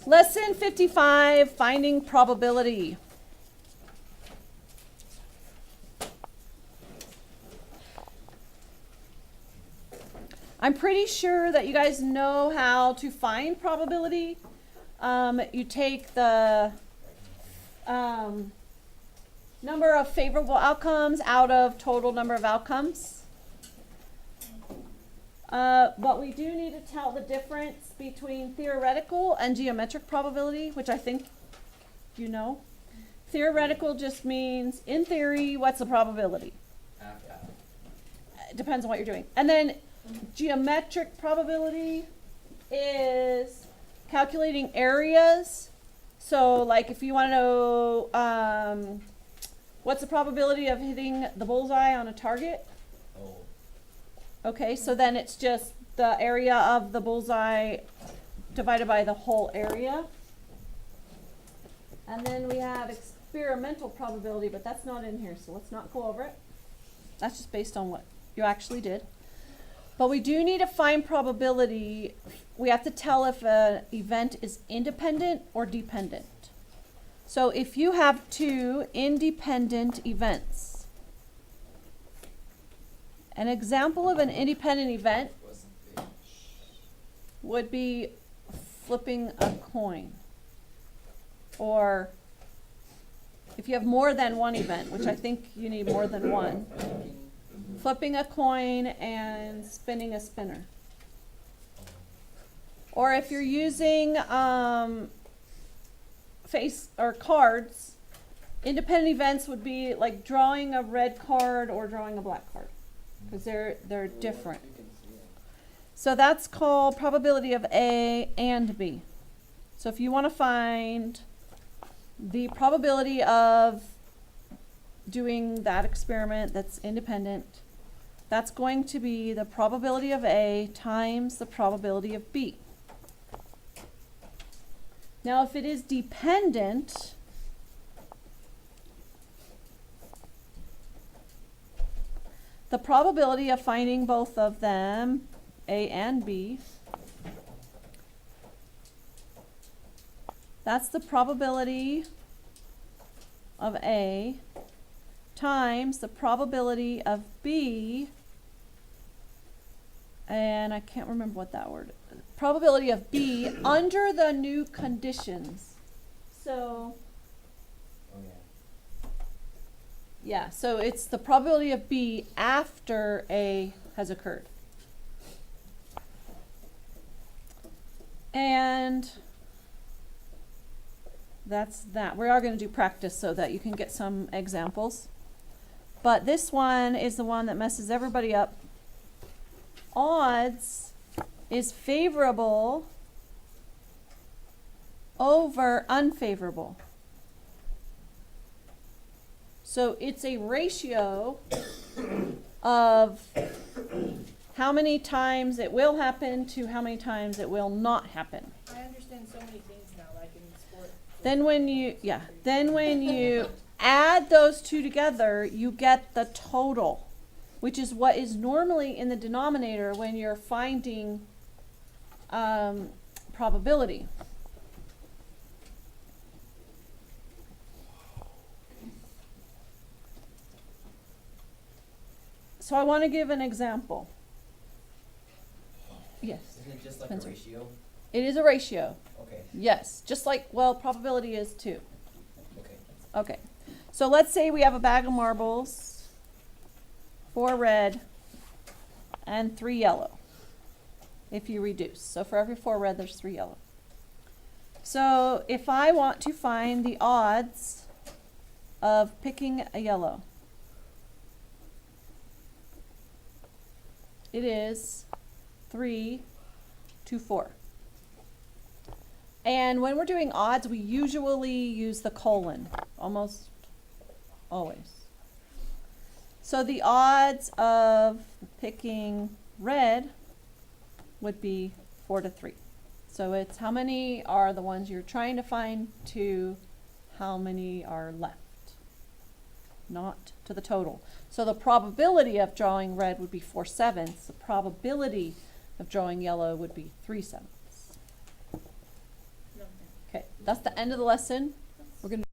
Lesson 55, finding probability. I'm pretty sure that you guys know how to find probability. You take the number of favorable outcomes out of total number of outcomes. But we do need to tell the difference between theoretical and geometric probability, which I think you know. Theoretical just means, in theory, what's the probability? It depends on what you're doing. And then geometric probability is calculating areas. So like if you want to know what's the probability of hitting the bullseye on a target? Okay, so then it's just the area of the bullseye divided by the whole area. And then we have experimental probability, but that's not in here, so let's not go over it. That's just based on what you actually did. But we do need to find probability. We have to tell if an event is independent or dependent. So if you have two independent events, an example of an independent event would be flipping a coin. Or if you have more than one event, which I think you need more than one, flipping a coin and spinning a spinner. Or if you're using face or cards, independent events would be like drawing a red card or drawing a black card, because they're different. So that's called probability of A and B. So if you want to find the probability of doing that experiment that's independent, that's going to be the probability of A times the probability of B. Now if it is dependent, the probability of finding both of them, A and B, that's the probability of A times the probability of B, and I can't remember what that word is. Probability of B under the new conditions. So, yeah, so it's the probability of B after A has occurred. And that's that. We are going to do practice so that you can get some examples. But this one is the one that messes everybody up. Odds is favorable over unfavorable. So it's a ratio of how many times it will happen to how many times it will not happen. I understand so many things now, like in sport. Then when you add those two together, you get the total, which is what is normally in the denominator when you're finding probability. So I want to give an example. Yes. Isn't it just like Spencer. a ratio? It is a ratio. Okay. Yes. Just like, well, probability is too. Okay. Okay. So let's say we have a bag of marbles, 4 red and 3 yellow, if you reduce. So for every 4 red, there's 3 yellow. So if I want to find the odds of picking a yellow, it is 3 to 4. And when we're doing odds, we usually use the colon, almost always. So the odds of picking red would be 4 to 3. So it's how many are the ones you're trying to find to how many are left, not to the total. So the probability of drawing red would be 4/7. The probability of drawing yellow would be 3/7. Okay, that's the end of the lesson. We're gonna